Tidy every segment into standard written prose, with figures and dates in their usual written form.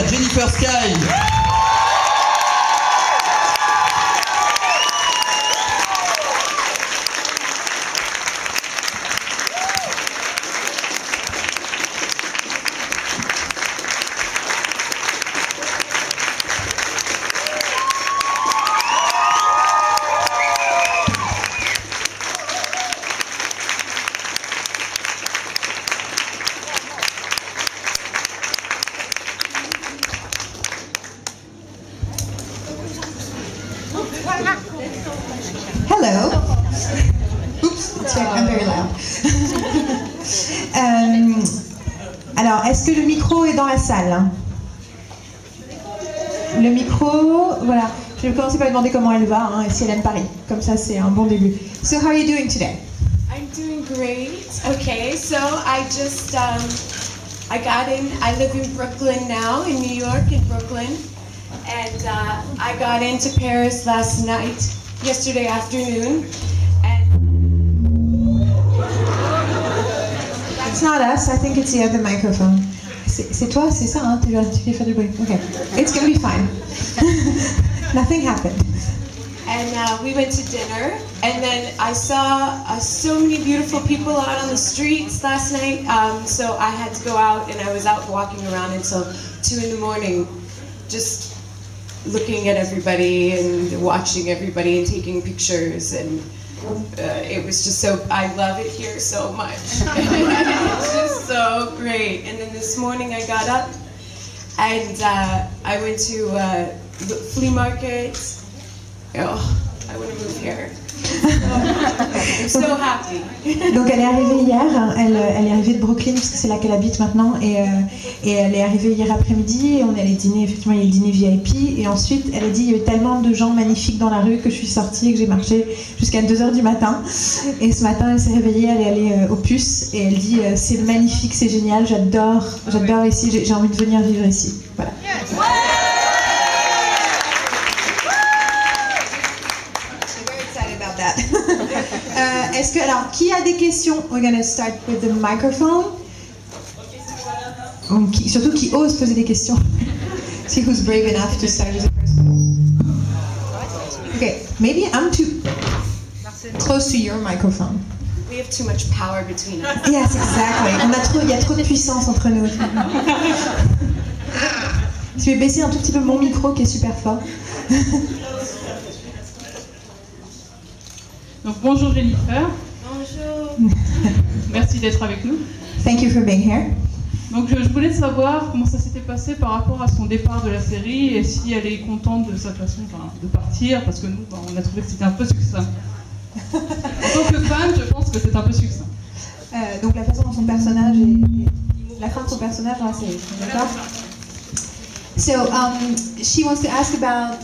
à Jennifer Sky. Hello. Oops, I'm very loud. Alors, est-ce que le micro est dans la salle? Le micro, voilà. Je vais commencer par lui demander comment elle va, et si elle aime Paris. Comme ça, c'est un bon début. So, how are you doing today? I'm doing great. Okay, so I just, I live in Brooklyn now, in New York, in Brooklyn. And I got into Paris yesterday afternoon. And It's not us, I think it's the other microphone. C'est toi, c'est ça, hein? Tu viens faire du bruit. Okay. It's gonna be fine. Nothing happened. And we went to dinner, and then I saw so many beautiful people out on the streets last night, so I had to go out, and I was out walking around until 2 in the morning, just looking at everybody and watching everybody and taking pictures, and it was just I love it here so much. It's just so great. And then this morning I got up and I went to the flea market. Oh, I want to move here. I'm so happy. Donc elle est arrivée hier, elle est arrivée de Brooklyn parce que c'est là qu'elle habite maintenant, et elle est arrivée hier après-midi et on est allé dîner, effectivement il y a le dîner VIP, et ensuite elle a dit il y a eu tellement de gens magnifiques dans la rue que je suis sortie et que j'ai marché jusqu'à 2h du matin, et ce matin elle s'est réveillée, elle est allée au Puce et elle dit c'est magnifique, c'est génial, j'adore ici, j'ai envie de venir vivre ici. Voilà. Est-ce que, alors, qui a des questions? We're going to start with the microphone. Surtout qui ose poser des questions. See who's brave enough to start with the first one. Okay, maybe I'm too close to your microphone. We have too much power between us. Yes, exactly. Il y a trop de puissance entre nous. Je vais baisser un tout petit peu mon micro qui est super fort. Donc bonjour Jennifer. Bonjour. Merci d'être avec nous. Thank you for being here. Donc je voulais savoir comment ça s'était passé par rapport à son départ de la série et si elle est contente de sa façon de partir, parce que nous on a trouvé que c'était un peu succinct. En tant que fan, je pense que c'est un peu succinct. Donc la façon dont son personnage est la fin de son personnage dans la série. D'accord. So she wants to ask about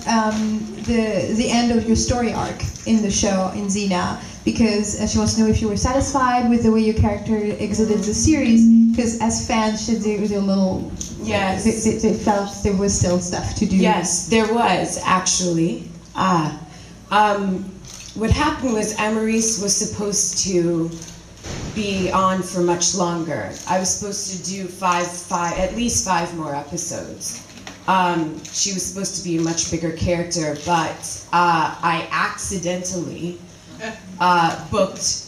the end of your story arc in the show in Xena, because she wants to know if you were satisfied with the way your character exited the series, because as fans they were a little, yes, they felt there was still stuff to do. Yes, there was actually. What happened was Amaris was supposed to be on for much longer. I was supposed to do at least five more episodes. She was supposed to be a much bigger character, but I accidentally booked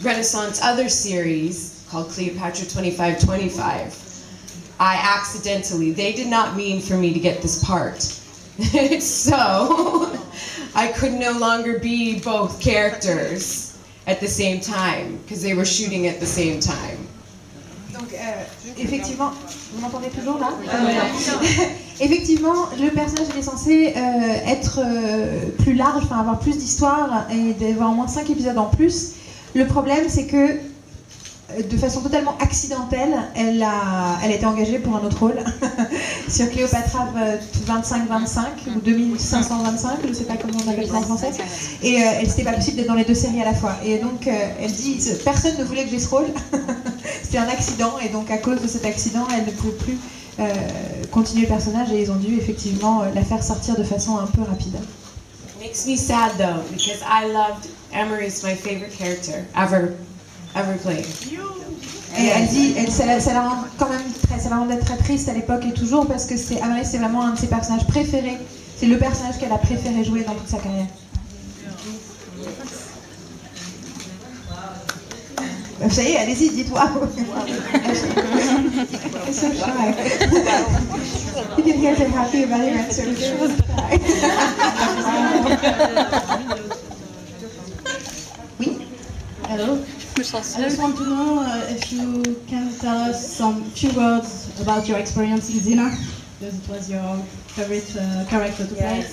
Renaissance other series called Cleopatra 2525. They did not mean for me to get this part. So I could no longer be both characters at the same time, because they were shooting at the same time. Donc, effectivement, vous m'entendez toujours là? Effectivement, le personnage était censé être plus large, enfin avoir plus d'histoire et d'avoir au moins 5 épisodes en plus. Le problème, c'est que de façon totalement accidentelle, elle a été engagée pour un autre rôle sur Cléopâtre 2525 ou 2525, je ne sais pas comment on appelle ça en français. Et c'était pas possible d'être dans les deux séries à la fois. Et donc elle dit, personne ne voulait que j'ai ce rôle. C'était un accident, et donc à cause de cet accident, elle ne pouvait plus continuer le personnage, et ils ont dû effectivement la faire sortir de façon un peu rapide. Makes me sad though, because I loved Amaris, my favorite character ever played. Et elle dit, ça la rend quand même ça la rendait très triste à l'époque et toujours parce que Amaris c'est vraiment un de ses personnages préférés. C'est le personnage qu'elle a préféré jouer dans toute sa carrière. Ça y est, allez-y, dites-moi. So shy. You can hear they're happy about your answer. Oui. Hello. I just want to know if you can tell us some few words about your experience in Xena, because it was your favorite character to play.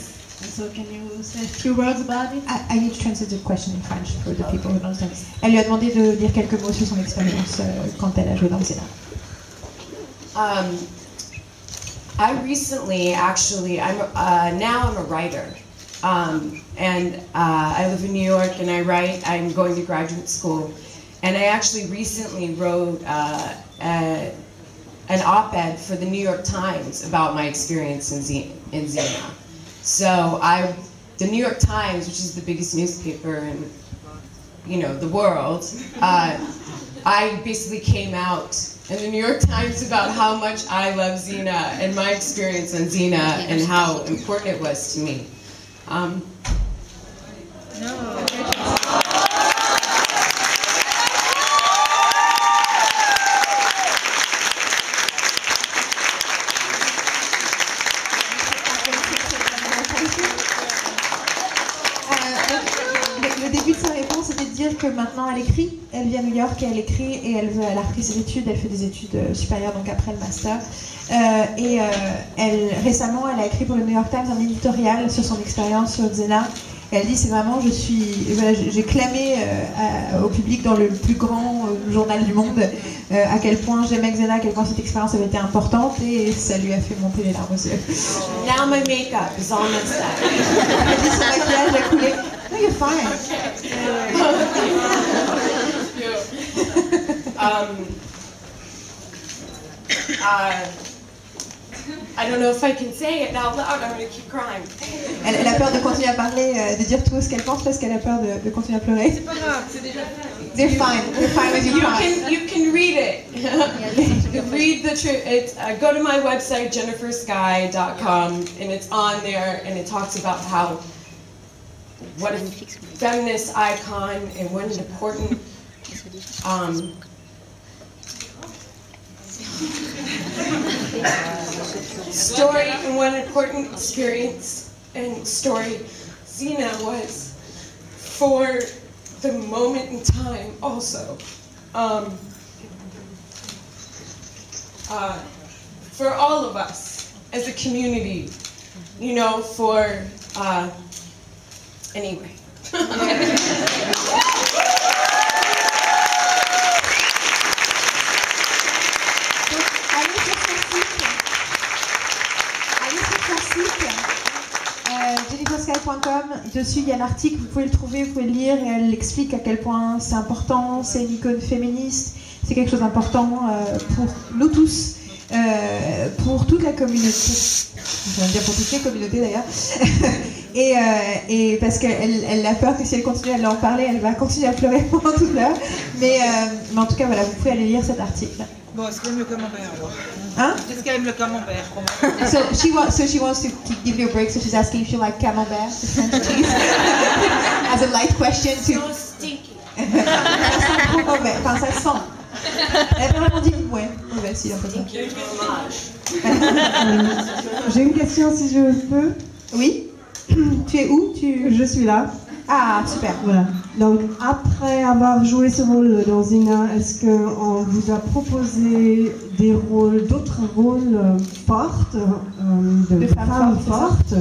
And so can you say a few words about it? I need to translate the question in French for the people who don't understand. Elle lui a demandé de dire quelques mots sur son expérience quand elle a joué dans Xena. I recently, actually, now I'm a writer. And I live in New York and I write. I'm going to graduate school. And I actually recently wrote an op-ed for the New York Times about my experience in Xena. So the New York Times, which is the biggest newspaper in, the world, I basically came out in the New York Times about how much I love Xena and my experience on Xena and how important it was to me. Le début de sa réponse était de dire que maintenant elle écrit, elle vit à New York et elle écrit et elle a repris ses études, elle fait des études supérieures donc après le master. Récemment elle a écrit pour le New York Times un éditorial sur son expérience sur Xena. Et elle dit c'est vraiment j'ai clamé au public dans le plus grand journal du monde à quel point j'aimais Xena, à quel point cette expérience avait été importante et ça lui a fait monter les larmes aux yeux. Now my makeup is all messed up. Elle dit son maquillage a coulé. No, you're fine. I don't know if I can say it out loud. I'm going to keep crying. Elle a peur de continuer à parler, de dire tout ce qu'elle pense parce qu'elle a peur de continuer à pleurer. C'est pas grave, c'est déjà fait. They're fine with you crying. You can read it. Read the truth. Go to my website jennifersky.com and it's on there and it talks about what a feminist icon and what an important story and what an important experience and story Xena was for the moment in time also. For all of us as a community, anyway. jennifersky.com, dessus il y a l'article, vous pouvez le trouver, vous pouvez le lire et elle explique à quel point c'est important, c'est une icône féministe, c'est quelque chose d'important pour nous tous, pour toute la communauté, je vais dire pour toutes les communautés d'ailleurs, et parce qu'elle a peur que si elle continue à en parler, elle va continuer à pleurer pendant toute l'heure, mais en tout cas voilà, vous pouvez aller lire cet article. Bon, est-ce qu'elle aime le camembert alors? Hein? Est-ce qu'elle aime le camembert? So she wants to give you a break, so she's asking if you like camembert, the French cheese, as a light question to. So stinky. Ça sent trop mauvais, enfin ça sent. Elle a vraiment dit ouais, mauvais si un peu ça. J'ai une question si je peux. Oui. Tu es où? Je suis là. Ah super. Voilà. Donc après avoir joué ce rôle dans Xena, est-ce qu'on vous a proposé d'autres rôles fortes, de femmes fortes?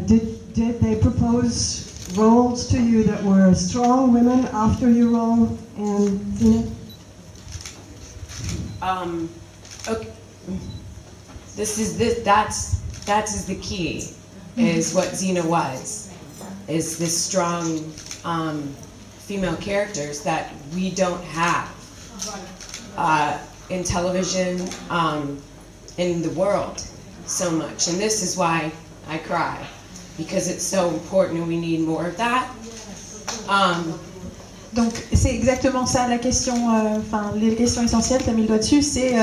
Did they propose roles to you that were strong women after your role in Xena? Okay. That is the key, is what Xena was, is this strong female characters that we don't have in television, in the world so much. And this is why I cry, because it's so important and we need more of that. Donc c'est exactement ça la question, enfin les questions essentielles, tu as mis le doigt dessus, c'est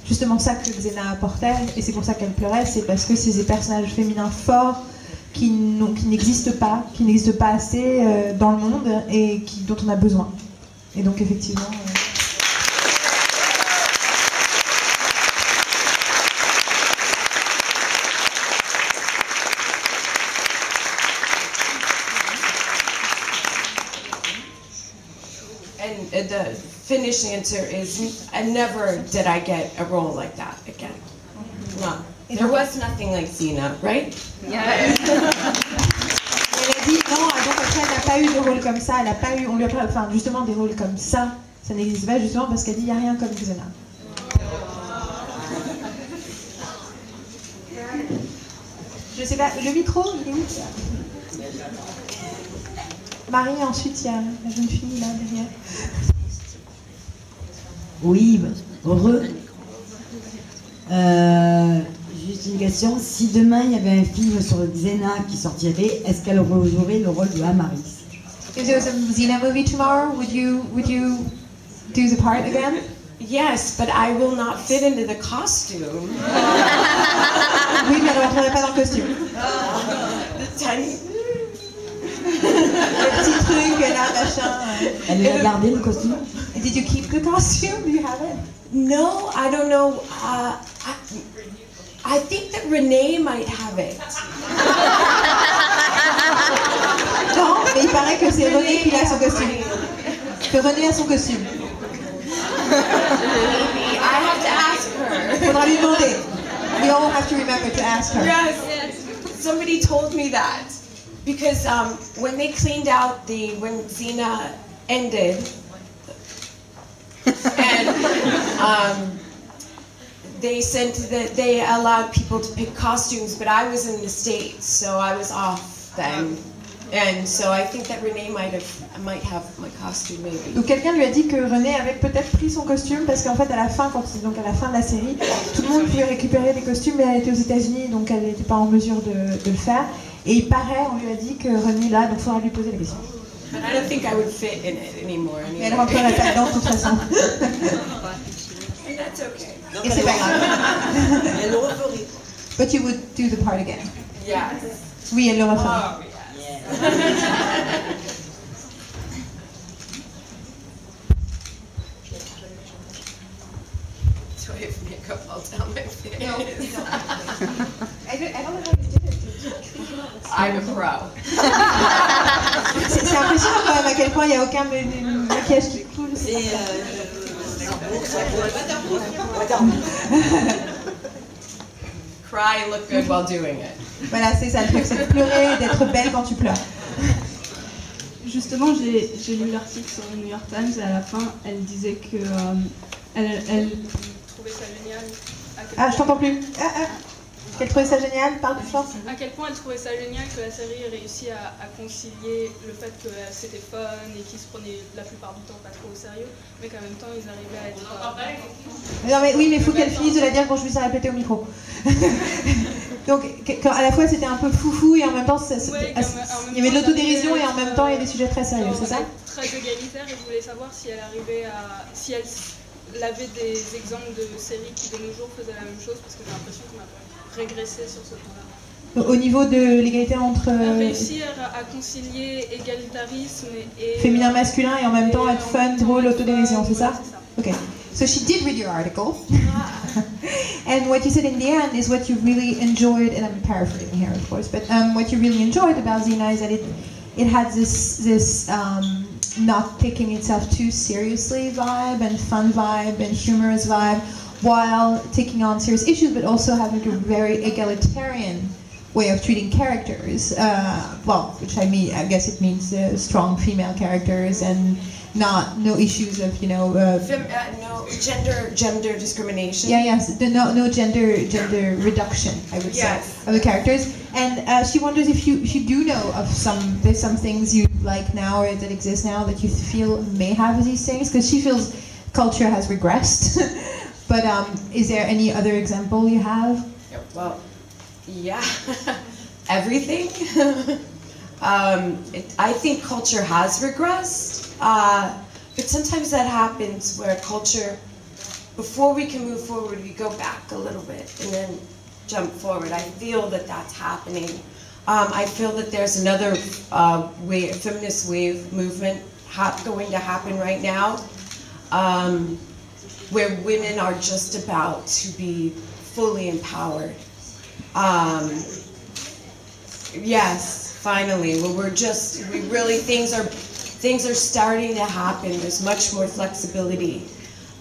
justement ça que Xena apportait, et c'est pour ça qu'elle pleurait, c'est parce que c'est des personnages féminins forts qui n'existent pas assez dans le monde et dont on a besoin. Et donc effectivement... And the finished answer is, never did I get a role like that again. No. There was nothing like Xena, right? Elle a dit non, donc après elle n'a pas eu de rôle comme ça, elle a pas eu, on lui a pas, enfin justement des rôles comme ça n'existe pas justement parce qu'elle dit il n'y a rien comme Xena. Je sais pas, le micro, il est où? Marie, ensuite il y a la jeune fille là derrière. Oui, heureux. Juste une question, si demain il y avait un film sur Xena qui sortirait, est-ce qu'elle rejouerait le rôle de Amaris? If there was a Xena movie tomorrow, would you do the part again? Yes, but I will not fit into the costume. Oui, mais elle ne rentrerait pas dans le costume. The tiny... Le petit truc là, machin. Elle l'a gardé le costume? Did you keep the costume? Do you have it? No, I don't know. I think that Renee might have it. Non, mais il paraît que c'est René qui a son costume. Que René a son costume. Maybe. I have to ask her. Faudra lui demander. We all have to remember to ask her. Yes, somebody told me that. Because when they cleaned out when Xena ended, and they said that they allowed people to pick costumes, but I was in the States, so I was off then. And so I think that Renee might have my costume maybe. Donc quelqu'un lui a dit que René avait peut-être pris son costume parce qu'en fait à la fin, donc à la fin de la série, tout le monde pouvait récupérer des costumes, mais elle était aux États-Unis, donc elle n'était pas en mesure de le faire. Et il paraît, on lui a dit que René là, donc il faudra lui poser la question. But I don't think I would fit in it anymore. Mais elle rentrerait pas dedans de toute façon. That's okay. Et c'est pas grave. Elle le referait. But you would do the part again. Yes. Oui, elle le refera. Oh, yes. Do I have makeup all down my face? No, you don't. I don't know how you did it. I'm a pro. C'est impressionnant quand même à quel point il n'y a aucun maquillage qui coule. Cry, look good while doing it. Voilà, c'est ça le truc, c'est de pleurer et d'être belle quand tu pleures. Justement, j'ai lu l'article sur le New York Times et à la fin, elle disait que elle trouvait ça génial. Ah, je t'entends plus. Qu'elle trouvait ça génial, parle plus fort. À quel point elle trouvait ça génial que la série ait réussi à concilier le fait que c'était fun et qu'ils se prenaient la plupart du temps pas trop au sérieux, mais qu'en même temps ils arrivaient à être... Non mais oui, mais il faut qu'elle finisse de la dire quand je lui ai répété au micro. Donc à la fois c'était un peu foufou et en même temps il y avait de l'autodérision et en même temps il y a des sujets très sérieux, c'est ça? Très égalitaire et je voulais savoir si elle arrivait à... si elle avait des exemples de séries qui de nos jours faisaient la même chose, parce que j'ai l'impression qu'on a régressé sur ce point-là. Au niveau de l'égalité entre... Réussir à concilier égalitarisme et... féminin-masculin et en même temps être fun, drôle, autodérision, c'est ça? Ok. So she did read your article. And what you said in the end is what you really enjoyed, and I'm paraphrasing here of course, but what you really enjoyed about Xena is that it had this not taking itself too seriously vibe and fun vibe and humorous vibe while taking on serious issues, but also having a very egalitarian way of treating characters. Well, which I guess it means strong female characters and no issues of no gender discrimination. Yeah, yes, no gender reduction, I would say, of the characters. And she wonders if you do know of there's some things you like now or that exist now that you feel may have these things, because she feels culture has regressed. But is there any other example you have? Well, yeah, everything. I think culture has regressed. But sometimes that happens where culture, before we can move forward, we go back a little bit and then jump forward. I feel that that's happening. I feel that there's another feminist wave movement going to happen right now, where women are just about to be fully empowered. Yes, finally. Well, things are starting to happen. There's much more flexibility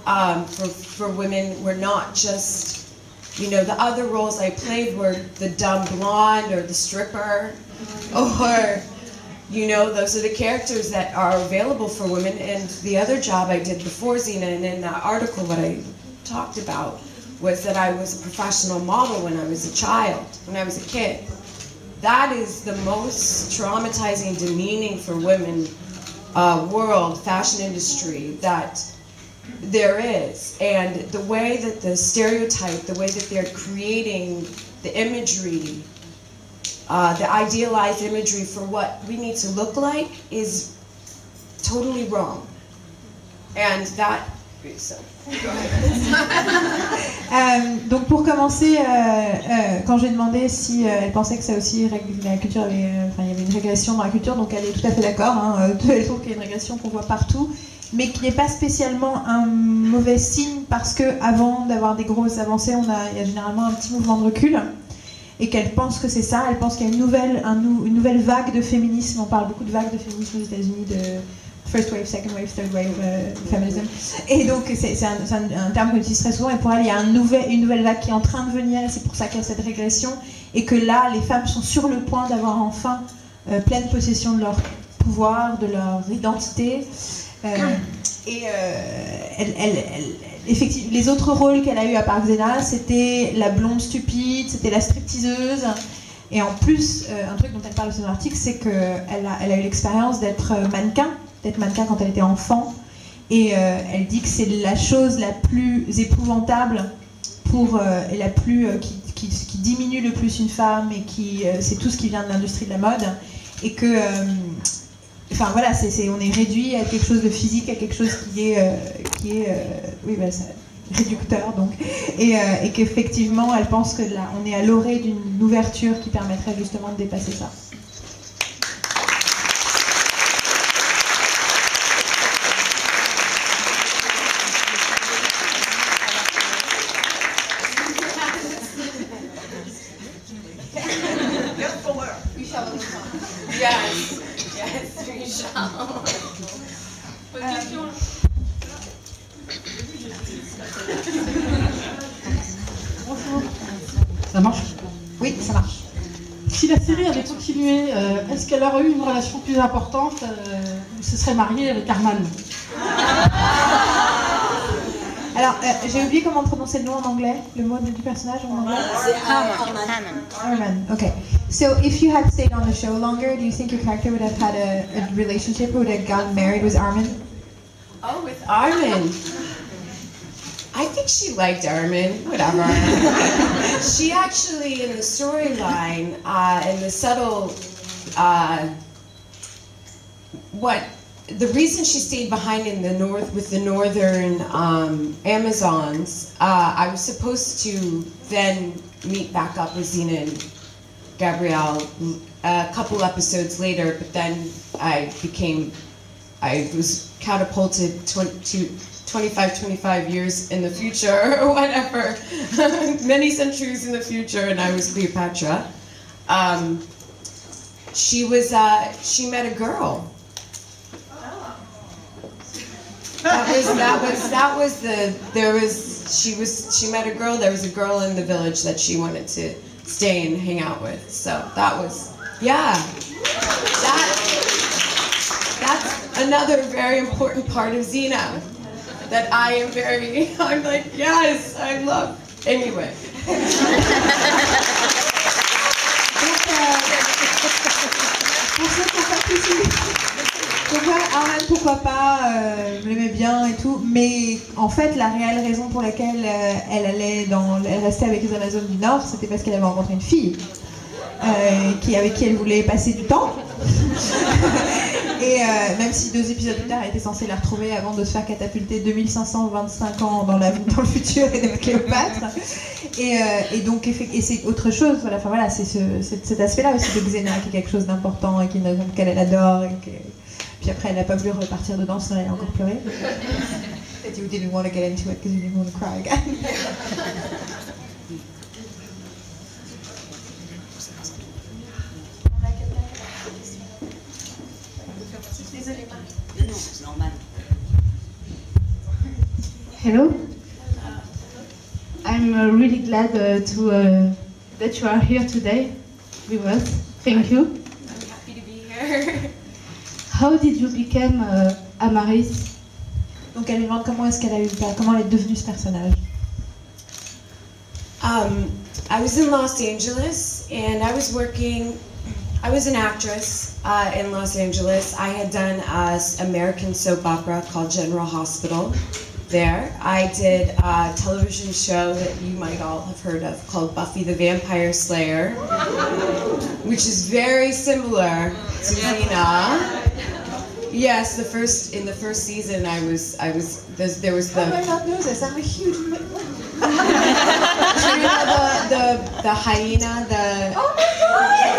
for women. We're not just, the other roles I played were the dumb blonde or the stripper, or, those are the characters that are available for women. And the other job I did before Xena, and in that article what I talked about, was that I was a professional model when I was a child, when I was a kid. That is the most traumatizing, demeaning for women world, fashion industry that there is. And the way that the stereotype, the way that they're creating the imagery, the idealized imagery for what we need to look like is totally wrong. And that, so, go ahead. Donc pour commencer, quand j'ai demandé si elle pensait que ça aussi, la culture avait, il y avait une régression dans la culture, donc elle est tout à fait d'accord. Elle trouve qu'il y a une régression qu'on voit partout, mais qui n'est pas spécialement un mauvais signe, parce que avant d'avoir des grosses avancées, il y a généralement un petit mouvement de recul, et qu'elle pense que c'est ça. Elle pense qu'il y a une nouvelle vague de féminisme. On parle beaucoup de vagues de féminisme aux États-Unis, de first wave, second wave, third wave feminism. Et donc c'est un terme qu'on utilise très souvent, et pour elle il y a une nouvelle vague qui est en train de venir, et c'est pour ça qu'il y a cette régression, et que là les femmes sont sur le point d'avoir enfin pleine possession de leur pouvoir, de leur identité. Effectivement, les autres rôles qu'elle a eu à part Xena, c'était la blonde stupide, c'était la stripteaseuse. Et en plus, un truc dont elle parle dans son article, c'est qu'elle a eu l'expérience d'être mannequin quand elle était enfant. Et elle dit que c'est la chose la plus épouvantable et la plus qui diminue le plus une femme, et c'est tout ce qui vient de l'industrie de la mode. Et que, enfin voilà, on est réduit à quelque chose de physique, à quelque chose qui est réducteur, donc, et qu'effectivement elle pense que là on est à l'orée d'une ouverture qui permettrait justement de dépasser ça. Ça marche? Oui, ça marche. Si la série avait continué, est-ce qu'elle aurait eu une relation plus importante ou se serait mariée avec Arman? Alors, j'ai oublié comment prononcer le nom en anglais, le mot du personnage en anglais. Arman. Okay. So, if you had stayed on the show longer, do you think your character would have had a relationship, would have gotten married with Arman? Oh, with Arman. I think she liked Arman, whatever. She actually, in the storyline, in the subtle, the reason she stayed behind in the north with the northern Amazons, I was supposed to then meet back up with Xena and Gabrielle a couple episodes later, but then I was catapulted to 25 years in the future, or whatever, many centuries in the future, and I was Cleopatra. She met a girl. She met a girl. There was a girl in the village that she wanted to stay and hang out with. So that was, yeah. That's another very important part of Xena. That I'm like, yes, I love. Anyway. Donc voilà, Arman, pourquoi pas, je l'aimais bien et tout, mais en fait la réelle raison pour laquelle elle restait avec les Amazones du Nord, c'était parce qu'elle avait rencontré une fille avec qui elle voulait passer du temps. Et même si 2 épisodes plus tard, elle était censée la retrouver avant de se faire catapulter 2525 ans dans le futur et d'être Cléopâtre. Et donc, et c'est autre chose. Voilà, enfin voilà, c'est cet aspect-là aussi de Xena qui est quelque chose d'important et qu'elle adore. Puis après, elle n'a pas voulu repartir dedans, sinon elle a encore pleuré. That you didn't want to get into it because you didn't want to cry again. Hello. I'm really glad that you are here today with us. Thank you. I'm happy to be here. How did you become Amaris? Donc elle lui demande comment elle est devenue ce personnage. I was in Los Angeles and I was an actress in Los Angeles. I had done an American soap opera called General Hospital there. I did a television show that you might all have heard of called Buffy the Vampire Slayer, which is very similar to Xena. Yes, in the first season there was the. Oh my God knows this. I'm a huge. Do you know the hyena? Oh my God!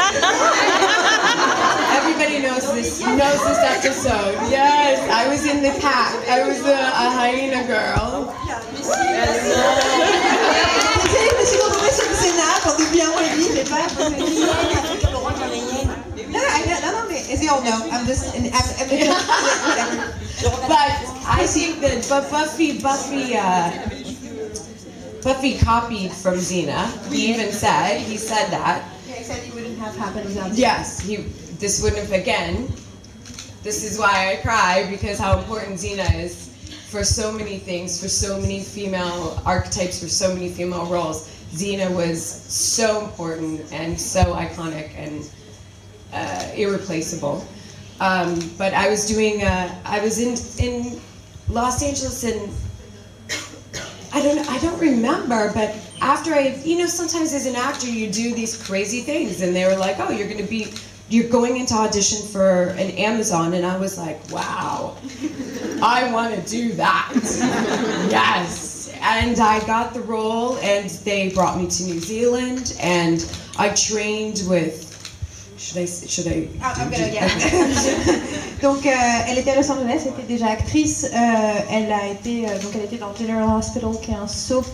Everybody knows this episode. Yes, I was in the pack. I was a hyena girl. As you all know, But I think that Buffy copied from Xena. He said that. Yeah, he said he wouldn't have happened without. Yes, this wouldn't have, again, this is why I cry, because how important Xena is for so many things, for so many female archetypes, for so many female roles. Xena was so important and so iconic and irreplaceable. But I was in Los Angeles, and I don't remember, but after sometimes as an actor you do these crazy things, and they were like, oh, you're going into audition for an Amazon, and I was like, wow, I want to do that. Yes. And I got the role, and they brought me to New Zealand, and I trained with. Should I? I'm gonna get it. Donc, elle était à Los Angeles, elle était déjà actrice. Elle était dans General Hospital, qui est un soap,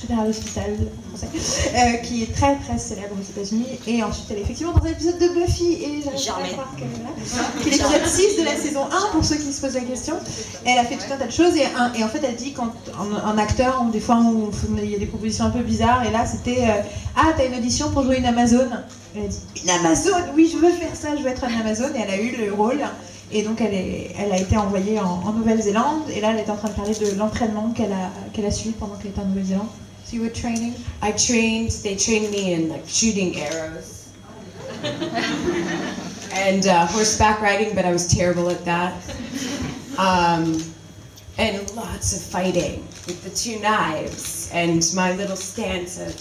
General Hospital en français, qui est très très célèbre aux États-Unis. Et ensuite, elle est effectivement dans un épisode de Buffy, et j'arrive pas à croire qu'elle est là. Qui est l'épisode 6 de la saison 1, pour ceux qui se posent la question. Elle a fait tout un tas de choses, et en fait, elle dit qu'en acteur, des fois, il y a des propositions un peu bizarres, et là, c'était t'as une audition pour jouer une Amazone. Elle a dit une Amazone, oui, je veux faire ça, je veux être une Amazone, et elle a eu le rôle. Et donc elle a été envoyée en Nouvelle-Zélande, et là elle est en train de parler de l'entraînement qu'elle a suivi pendant qu'elle était en Nouvelle-Zélande. So you were training? They trained me in like shooting arrows and horseback riding, but I was terrible at that. And lots of fighting with the 2 knives and my little stance of,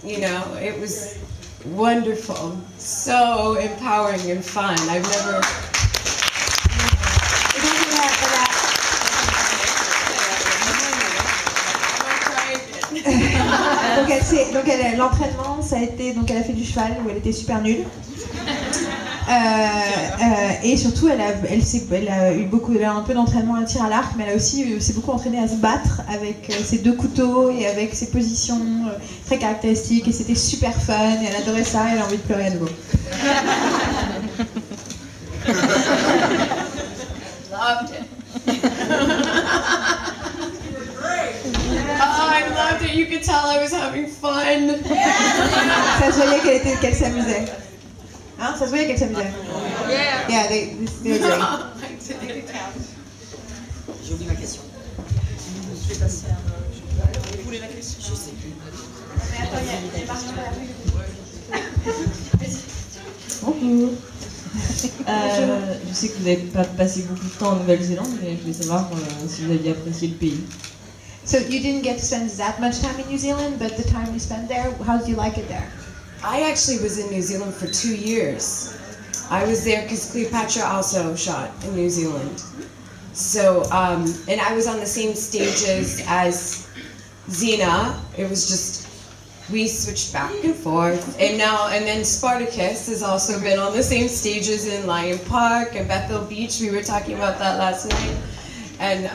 it was wonderful, so empowering and fun. I've never. L'entraînement, ça a été, donc elle a fait du cheval où elle était super nulle. Et surtout, elle a eu un peu d'entraînement à tir à l'arc, mais elle a aussi s'est beaucoup entraînée à se battre avec ses 2 couteaux et avec ses positions très caractéristiques, et c'était super fun, et elle adorait ça, et elle a envie de pleurer à nouveau. Loved it. Oh, I loved it. You could tell I was having fun. Ça se voyait qu'elle s'amusait. Hein, ça se voyait qu'elle s'amusait. Yeah, they were great. J'ai oublié ma question. Je vais passer à... Vous voulez la question? Je sais plus. Bonjour. Je sais que vous avez pas passé beaucoup de temps en Nouvelle-Zélande, mais je voulais savoir si vous aviez apprécié le pays. So you didn't get to spend that much time in New Zealand, but the time you spent there, how did you like it there? I actually was in New Zealand for 2 years. I was there because Cleopatra also shot in New Zealand. So, and I was on the same stages as Xena. It was just, we switched back and forth. And then Spartacus has also been on the same stages in Lion Park and Bethel Beach. We were talking about that last night. And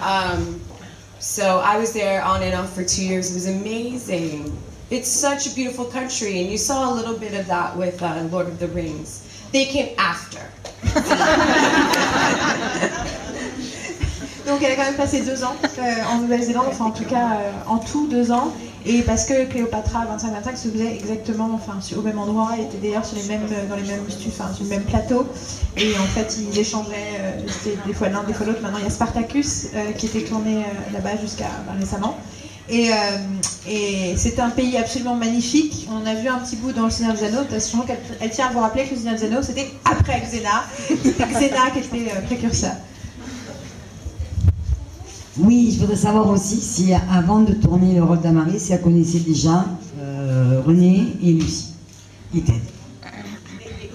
so I was there on and off for 2 years. It was amazing. It's such a beautiful country. And you saw a little bit of that with Lord of the Rings. They came after. Donc elle a quand même passé 2 ans en Nouvelle-Zélande, enfin en tout cas en tout 2 ans, et parce que Cléopatra 25-25 se faisait exactement, enfin au même endroit, elle était d'ailleurs sur les mêmes, dans les mêmes, enfin sur le même plateau, et en fait ils échangeaient, c'était des fois l'un, des fois l'autre. Maintenant il y a Spartacus qui était tourné là-bas jusqu'à récemment. Et c'est un pays absolument magnifique. On a vu un petit bout dans le Seigneur des Anneaux. Elle tient à vous rappeler que le Seigneur des Anneaux c'était après Xena. C'était Xena qui était précurseur. Oui, je voudrais savoir aussi si avant de tourner le rôle d'Amaris, si elle connaissait déjà René et Lucie, et Ted.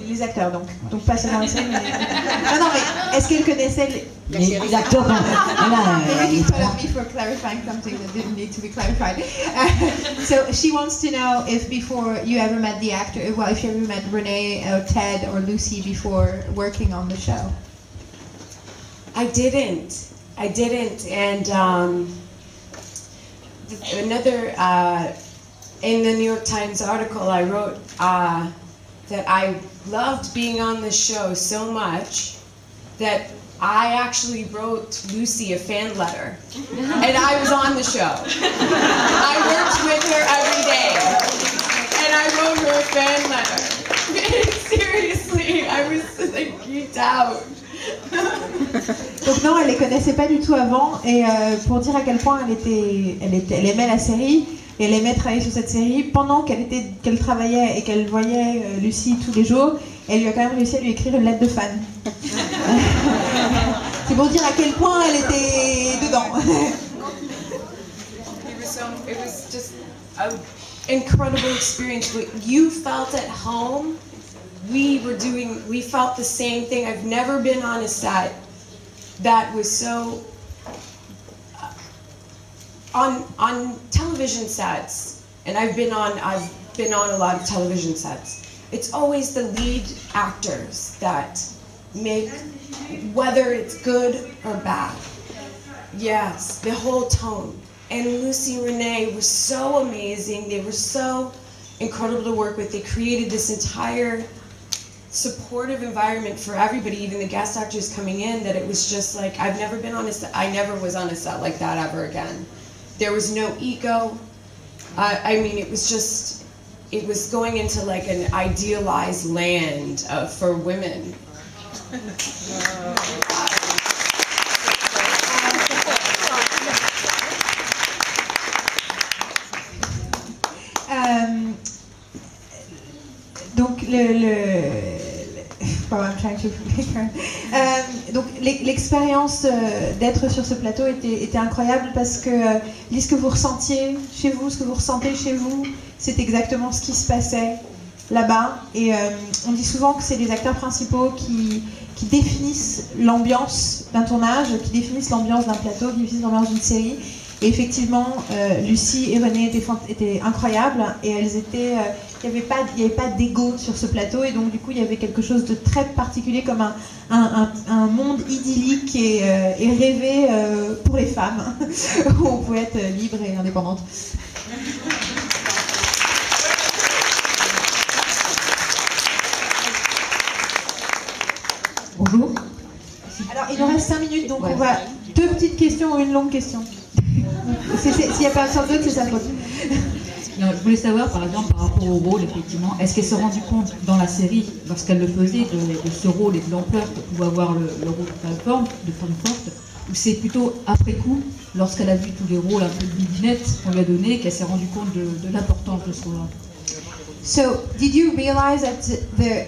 Les acteurs donc pas seulement les séries, mais non mais est-ce qu'elle connaissait les acteurs? Maybe he thought of me for clarifying something that didn't need to be clarified. So she wants to know if before you ever met the actor, well, if you ever met Renee or Ted or Lucy before working on the show. I didn't, and another, in the New York Times article I wrote that I loved being on the show so much that I actually wrote Lucy a fan letter, and I was on the show. I worked with her every day, and I wrote her a fan letter. Seriously, I was like geeked out. Donc non, elle les connaissait pas du tout avant, et pour dire à quel point elle aimait la série, et elle aimait travailler sur cette série, pendant qu'elle travaillait et qu'elle voyait Lucie tous les jours, elle lui a quand même réussi à lui écrire une lettre de fan. C'est pour dire à quel point elle était dedans. It was just an incredible experience. What you felt at home, we felt the same thing. I've never been on a set that was so on television sets, and I've been on a lot of television sets. It's always the lead actors that make, whether it's good or bad. Yes, the whole tone. And Lucy and Renee were so amazing. They were so incredible to work with. They created this entire supportive environment for everybody, even the guest actors coming in, that it was just like, I never was on a set like that ever again. There was no ego. I mean, it was going into like an idealized land for women. Donc donc l'expérience d'être sur ce plateau était incroyable, parce que ce que vous ressentiez chez vous, ce que vous ressentez chez vous, c'est exactement ce qui se passait là-bas. Et on dit souvent que c'est les acteurs principaux qui définissent l'ambiance d'un tournage, qui définissent l'ambiance d'un plateau, qui définissent l'ambiance d'une série. Et effectivement, Lucie et René étaient incroyables, et elles étaient, il n'y avait pas d'ego sur ce plateau, et donc du coup il y avait quelque chose de très particulier, comme un monde idyllique et rêvé pour les femmes, où on pouvait être libre et indépendante. Bonjour. Alors il nous reste 5 minutes, donc on va 2 petites questions ou une longue question. S'il n'y a personne d'autre, c'est sa faute. Non, je voulais savoir, par exemple, par rapport au rôle, effectivement, est-ce qu'elle s'est rendue compte dans la série, lorsqu'elle le faisait, de ce rôle et de l'ampleur que pouvait avoir le rôle de femme forte, ou c'est plutôt après coup, lorsqu'elle a vu tous les rôles un peu de bidinette qu'on lui a donné, qu'elle s'est rendue compte de l'importance de ce rôle-là? So, did you realize that the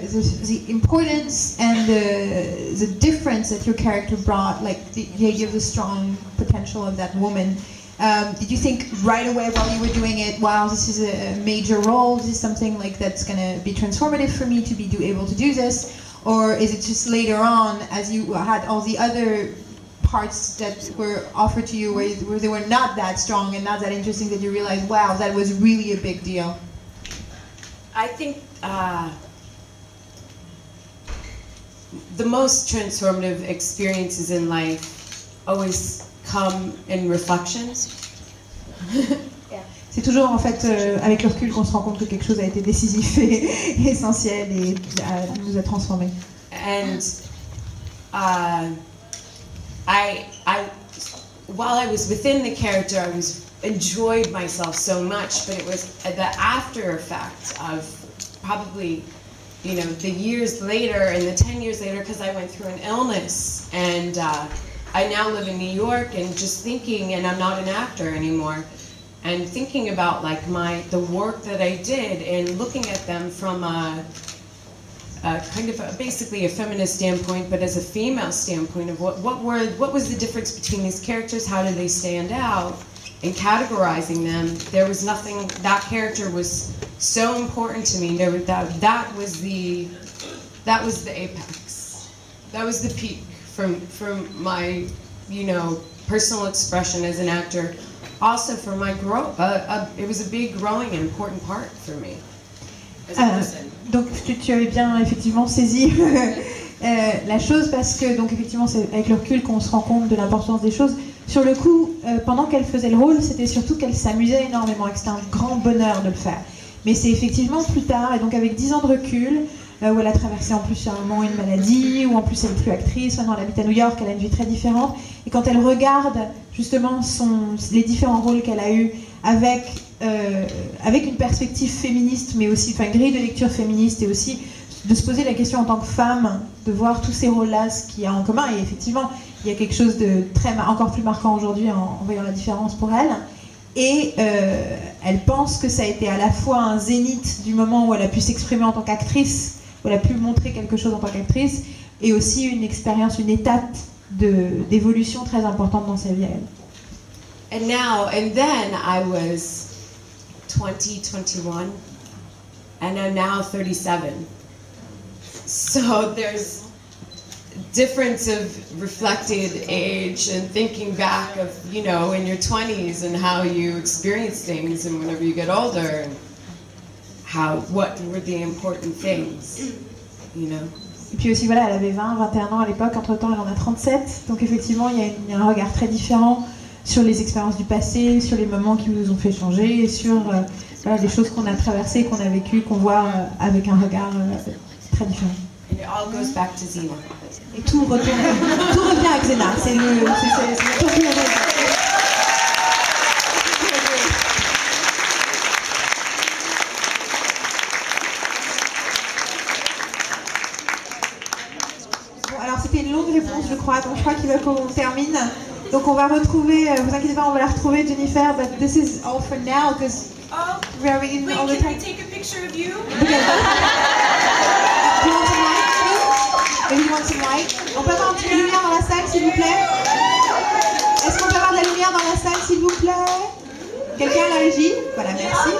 importance and the difference that your character brought, like the idea of the strong potential of that woman, did you think right away while you were doing it, wow, this is a major role, this is something like that's going to be transformative for me to be able to do this? Or is it just later on, as you had all the other parts that were offered to you where they were not that strong and not that interesting, that you realized, wow, that was really a big deal? I think the most transformative experiences in life always come in reflections. C'est toujours en fait avec le recul qu'on se rend compte que quelque chose a été décisif et essentiel et nous a transformés. And while I was within the character, I enjoyed myself so much, but it was the after effect of probably, you know, the years later and the 10 years later, because I went through an illness, and I now live in New York, and just thinking, and I'm not an actor anymore, and thinking about like the work that I did and looking at them from a kind of basically a feminist standpoint, but as a female standpoint of what was the difference between these characters, how did they stand out, and categorizing them, there was nothing. That character was so important to me. That was the apex. That was the peak from my, you know, personal expression as an actor. Also for my growth, it was a big growing and important part for me as a person. Donc tu avais bien effectivement saisi la chose, parce que donc effectivement c'est avec le recul qu'on se rend compte de l'importance des choses. Sur le coup, pendant qu'elle faisait le rôle, c'était surtout qu'elle s'amusait énormément et que c'était un grand bonheur de le faire. Mais c'est effectivement plus tard, et donc avec 10 ans de recul, où elle a traversé en plus un moment une maladie, où en plus elle n'est plus actrice, maintenant elle habite à New York, elle a une vie très différente, et quand elle regarde justement les différents rôles qu'elle a eus avec une perspective féministe, mais aussi une grille de lecture féministe, et aussi de se poser la question en tant que femme, de voir tous ces rôles-là, ce qu'il y a en commun, et effectivement il y a quelque chose de encore plus marquant aujourd'hui en voyant la différence pour elle. Et elle pense que ça a été à la fois un zénith du moment où elle a pu s'exprimer en tant qu'actrice, où elle a pu montrer quelque chose en tant qu'actrice, et aussi une expérience, une étape d'évolution très importante dans sa vie à elle. And then I was 20, 21, and I'm now 37. So there's difference of reflected age and thinking back of, you know, in your 20s and how you experience things, and whenever you get older, and what were the important things, you know. Et puis aussi, voilà, elle avait 20, 21 ans à l'époque, entre-temps elle en a 37, donc effectivement il y a un regard très différent sur les expériences du passé, sur les moments qui nous ont fait changer, et sur les choses qu'on a traversées, qu'on a vécues, qu'on voit avec un regard très différent. And it all goes back to Xena. Et tout revient à Xena, c'est le tour du héros. Bon, alors c'était une longue réponse, je crois, donc je crois qu'il va qu'on termine. Donc on va retrouver, vous inquiétez pas, on va la retrouver, Jennifer, but this is all for now, because we are in all the time. Can we take a picture of you? On peut avoir un petit peu de lumière dans la salle, s'il vous plaît? Est-ce qu'on peut avoir de la lumière dans la salle, s'il vous plaît? Quelqu'un à la régie? Voilà, merci.